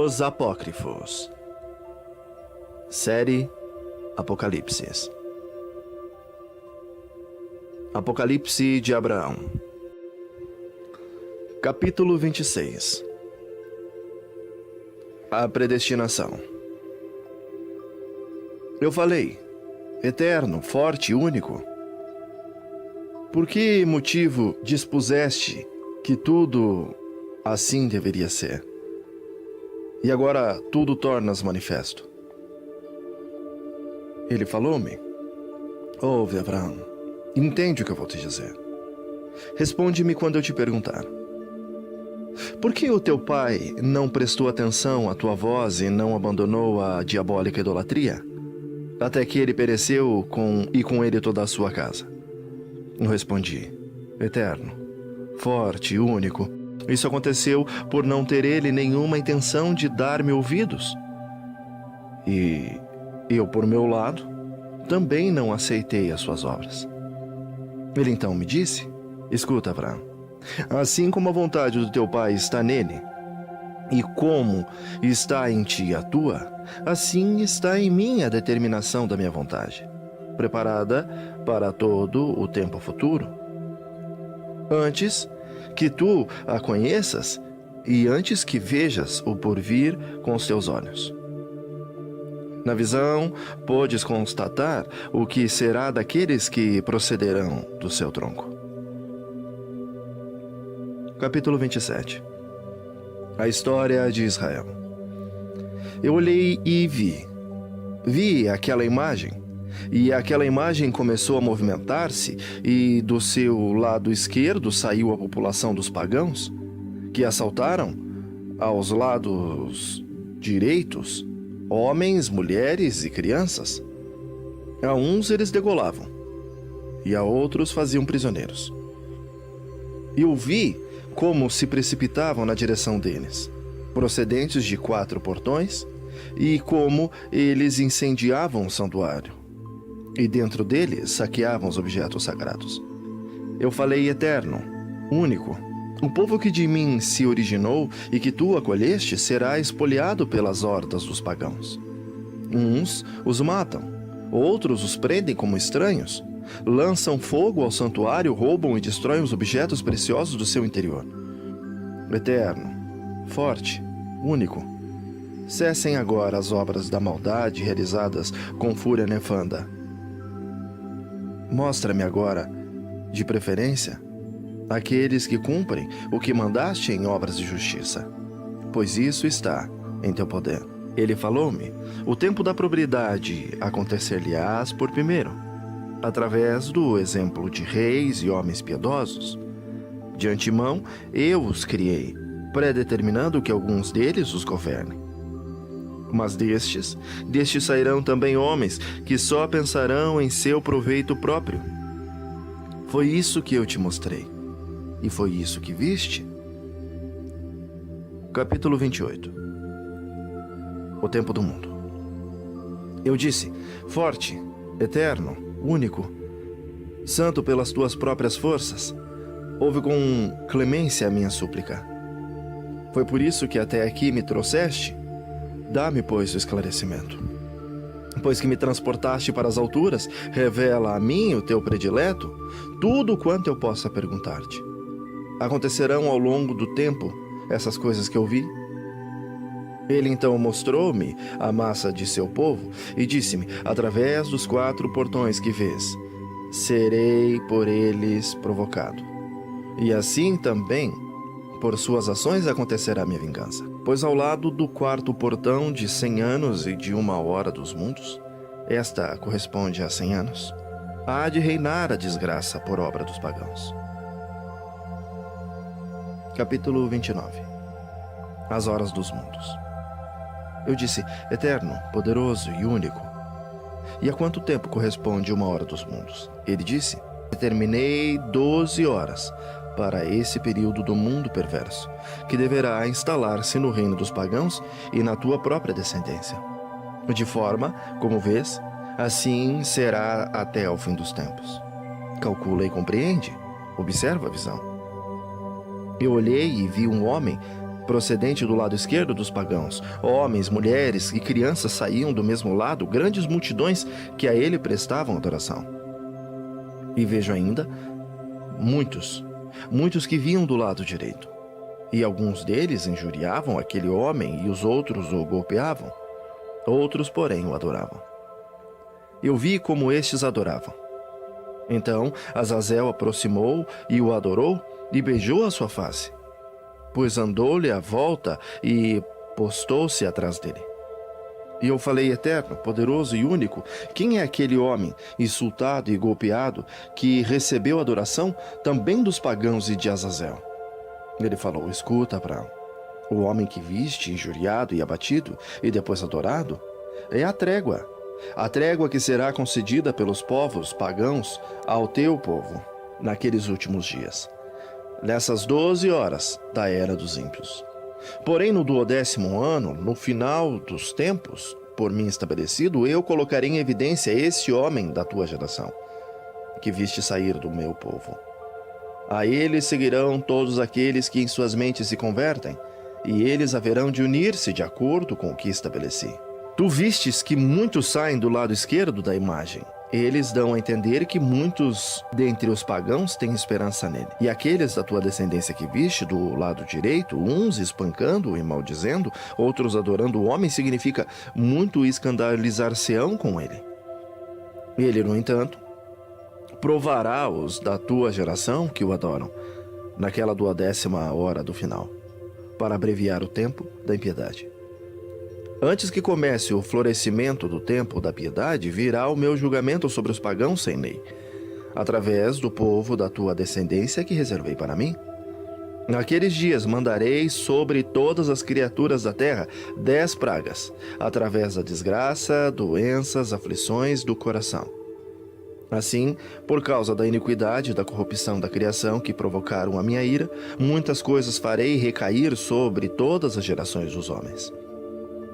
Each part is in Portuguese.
Os Apócrifos. Série Apocalipse. Apocalipse de Abraão. Capítulo 26. A predestinação. Eu falei, eterno, forte e único. Por que motivo dispuseste que tudo assim deveria ser? E agora tudo tornas manifesto. Ele falou-me: ouve, Abraão, entende o que eu vou te dizer. Responde-me quando eu te perguntar. Por que o teu pai não prestou atenção à tua voz e não abandonou a diabólica idolatria? Até que ele pereceu e com ele toda a sua casa. Eu respondi: eterno, forte e único, isso aconteceu por não ter ele nenhuma intenção de dar-me ouvidos. E eu, por meu lado, também não aceitei as suas obras. Ele então me disse: escuta, Abraão, assim como a vontade do teu pai está nele, e como está em ti a tua, assim está em mim a determinação da minha vontade, preparada para todo o tempo futuro. Antes que tu a conheças e antes que vejas o porvir com os teus olhos. Na visão, podes constatar o que será daqueles que procederão do seu tronco. Capítulo 27. A história de Israel. Eu olhei e vi aquela imagem, e aquela imagem começou a movimentar-se, e do seu lado esquerdo saiu a população dos pagãos, que assaltaram aos lados direitos homens, mulheres e crianças. A uns eles degolavam, e a outros faziam prisioneiros. Eu vi como se precipitavam na direção deles, procedentes de 4 portões, e como eles incendiavam o santuário, e dentro dele saqueavam os objetos sagrados. Eu falei, eterno, único, o povo que de mim se originou e que tu acolheste será espoliado pelas hordas dos pagãos. Uns os matam, outros os prendem como estranhos, lançam fogo ao santuário, roubam e destroem os objetos preciosos do seu interior. Eterno, forte, único, cessem agora as obras da maldade realizadas com fúria nefanda. Mostra-me agora, de preferência, aqueles que cumprem o que mandaste em obras de justiça, pois isso está em teu poder. Ele falou-me: o tempo da probidade acontecer-lhe-ás por primeiro, através do exemplo de reis e homens piedosos. De antemão eu os criei, predeterminando que alguns deles os governem. Mas destes sairão também homens que só pensarão em seu proveito próprio. Foi isso que eu te mostrei, e foi isso que viste. Capítulo 28. O tempo do mundo. Eu disse: forte, eterno, único, santo pelas tuas próprias forças, ouve com clemência a minha súplica. Foi por isso que até aqui me trouxeste? Dá-me, pois, o esclarecimento. Pois que me transportaste para as alturas, revela a mim, o teu predileto, tudo quanto eu possa perguntar-te. Acontecerão ao longo do tempo essas coisas que eu vi? Ele então mostrou-me a massa de seu povo e disse-me: através dos 4 portões que vês, serei por eles provocado. E assim também, por suas ações acontecerá minha vingança. Pois ao lado do 4º portão de 100 anos e de 1 hora dos mundos, esta corresponde a 100 anos, há de reinar a desgraça por obra dos pagãos. Capítulo 29. As horas dos mundos. Eu disse: eterno, poderoso e único, e a quanto tempo corresponde 1 hora dos mundos? Ele disse: determinei 12 horas para esse período do mundo perverso, que deverá instalar-se no reino dos pagãos e na tua própria descendência. De forma, como vês, assim será até ao fim dos tempos. Calcula e compreende, observa a visão. Eu olhei e vi um homem procedente do lado esquerdo dos pagãos. Homens, mulheres e crianças saíam do mesmo lado, grandes multidões que a ele prestavam adoração. E vejo ainda muitos que vinham do lado direito. E alguns deles injuriavam aquele homem e os outros o golpeavam. Outros, porém, o adoravam. Eu vi como estes adoravam. Então Azazel aproximou e o adorou e beijou a sua face, pois andou-lhe à volta e postou-se atrás dele. E eu falei: Eterno, poderoso e único, quem é aquele homem, insultado e golpeado, que recebeu adoração também dos pagãos e de Azazel? Ele falou: Escuta, Abraão, o homem que viste injuriado e abatido e depois adorado é a trégua que será concedida pelos povos pagãos ao teu povo naqueles últimos dias, nessas 12 horas da era dos ímpios. Porém, no 12º ano, no final dos tempos, por mim estabelecido, eu colocarei em evidência esse homem da tua geração, que viste sair do meu povo. A ele seguirão todos aqueles que em suas mentes se convertem, e eles haverão de unir-se de acordo com o que estabeleci. Tu vistes que muitos saem do lado esquerdo da imagem. Eles dão a entender que muitos dentre os pagãos têm esperança nele. E aqueles da tua descendência que viste do lado direito, uns espancando e maldizendo, outros adorando o homem, significa muito escandalizar-se-ão com ele. Ele, no entanto, provará os da tua geração que o adoram, naquela 12ª hora do final, para abreviar o tempo da impiedade. Antes que comece o florescimento do tempo da piedade, virá o meu julgamento sobre os pagãos sem lei, através do povo da tua descendência que reservei para mim. Naqueles dias mandarei sobre todas as criaturas da terra 10 pragas, através da desgraça, doenças, aflições do coração. Assim, por causa da iniquidade e da corrupção da criação que provocaram a minha ira, muitas coisas farei recair sobre todas as gerações dos homens.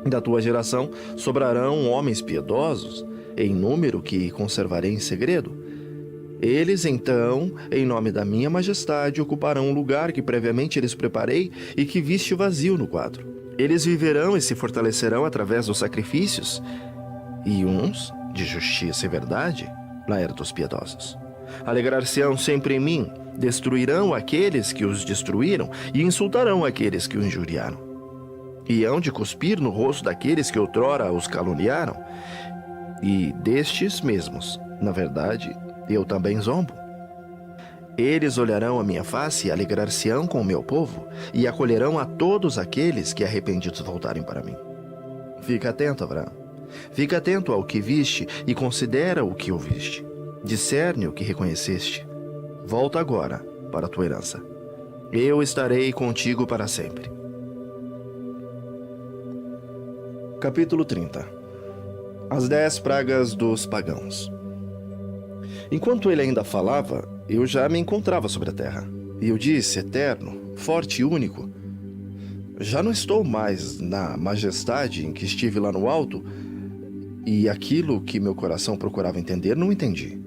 Da tua geração sobrarão homens piedosos, em número que conservarei em segredo. Eles, então, em nome da minha majestade, ocuparão um lugar que previamente lhes preparei e que viste vazio no quadro. Eles viverão e se fortalecerão através dos sacrifícios, e uns, de justiça e verdade, na era dos piedosos. Alegrar-se-ão sempre em mim, destruirão aqueles que os destruíram e insultarão aqueles que o injuriaram. E hão de cuspir no rosto daqueles que outrora os caluniaram, e destes mesmos, na verdade, eu também zombo. Eles olharão a minha face e alegrar-se-ão com o meu povo, e acolherão a todos aqueles que arrependidos voltarem para mim. Fica atento, Abraão. Fica atento ao que viste e considera o que ouviste. Discerne o que reconheceste. Volta agora para a tua herança. Eu estarei contigo para sempre. Capítulo 30. As 10 pragas dos pagãos. Enquanto ele ainda falava, eu já me encontrava sobre a terra. E eu disse: Eterno, forte e único, já não estou mais na majestade em que estive lá no alto, e aquilo que meu coração procurava entender, não entendi.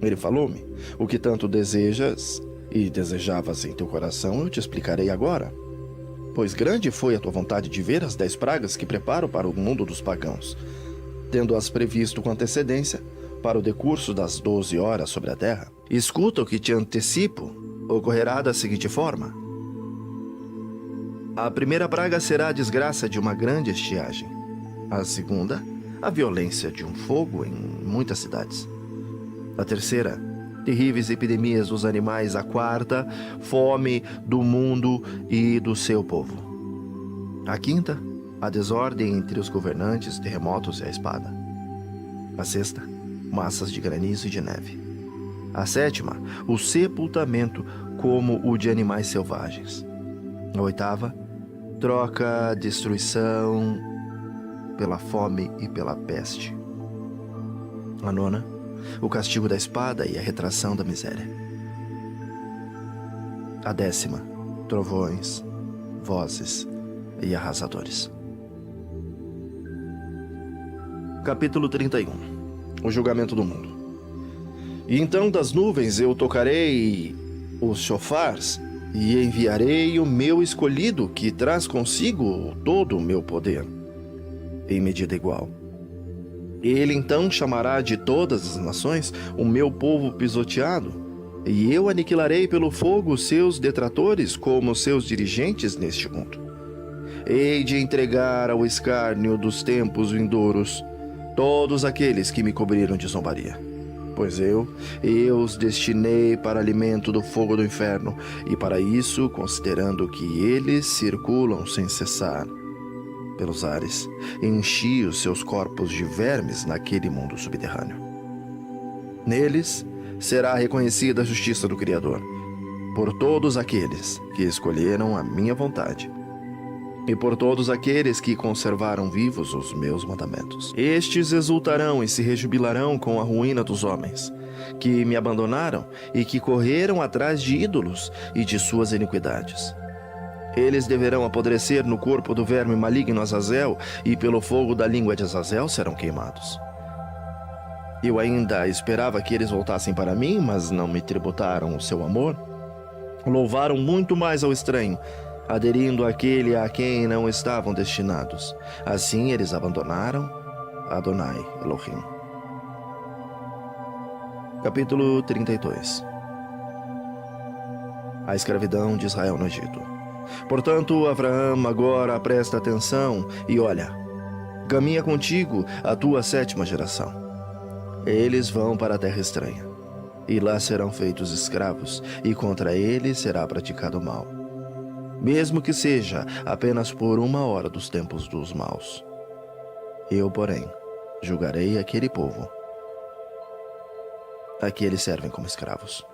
Ele falou-me: o que tanto desejas e desejavas em teu coração, eu te explicarei agora. Pois grande foi a tua vontade de ver as 10 pragas que preparo para o mundo dos pagãos, tendo-as previsto com antecedência para o decurso das 12 horas sobre a terra. Escuta o que te antecipo, ocorrerá da seguinte forma. A primeira praga será a desgraça de uma grande estiagem. A segunda, a violência de um fogo em muitas cidades. A terceira, terríveis epidemias dos animais. A quarta, fome do mundo e do seu povo. A quinta, a desordem entre os governantes, terremotos e a espada. A sexta, massas de granizo e de neve. A sétima, o sepultamento como o de animais selvagens. A oitava, troca, destruição pela fome e pela peste. A nona, o castigo da espada e a retração da miséria. A 10ª, trovões, vozes e arrasadores. Capítulo 31. O julgamento do mundo. E então das nuvens eu tocarei os chofars, e enviarei o meu escolhido, que traz consigo todo o meu poder, em medida igual. Ele então chamará de todas as nações o meu povo pisoteado, e eu aniquilarei pelo fogo seus detratores como seus dirigentes neste mundo. Hei de entregar ao escárnio dos tempos vindouros todos aqueles que me cobriram de zombaria. Pois eu os destinei para alimento do fogo do inferno, e para isso, considerando que eles circulam sem cessar pelos ares, enchi os seus corpos de vermes naquele mundo subterrâneo. Neles será reconhecida a justiça do Criador, por todos aqueles que escolheram a minha vontade, e por todos aqueles que conservaram vivos os meus mandamentos. Estes exultarão e se rejubilarão com a ruína dos homens, que me abandonaram e que correram atrás de ídolos e de suas iniquidades. Eles deverão apodrecer no corpo do verme maligno Azazel, e pelo fogo da língua de Azazel serão queimados. Eu ainda esperava que eles voltassem para mim, mas não me tributaram o seu amor. Louvaram muito mais ao estranho, aderindo àquele a quem não estavam destinados. Assim eles abandonaram Adonai Elohim. Capítulo 32. A escravidão de Israel no Egito. Portanto, Abraão agora presta atenção e olha, caminha contigo a tua 7ª geração. Eles vão para a terra estranha, e lá serão feitos escravos, e contra eles será praticado mal, mesmo que seja apenas por 1 hora dos tempos dos maus. Eu, porém, julgarei aquele povo, a que eles servem como escravos.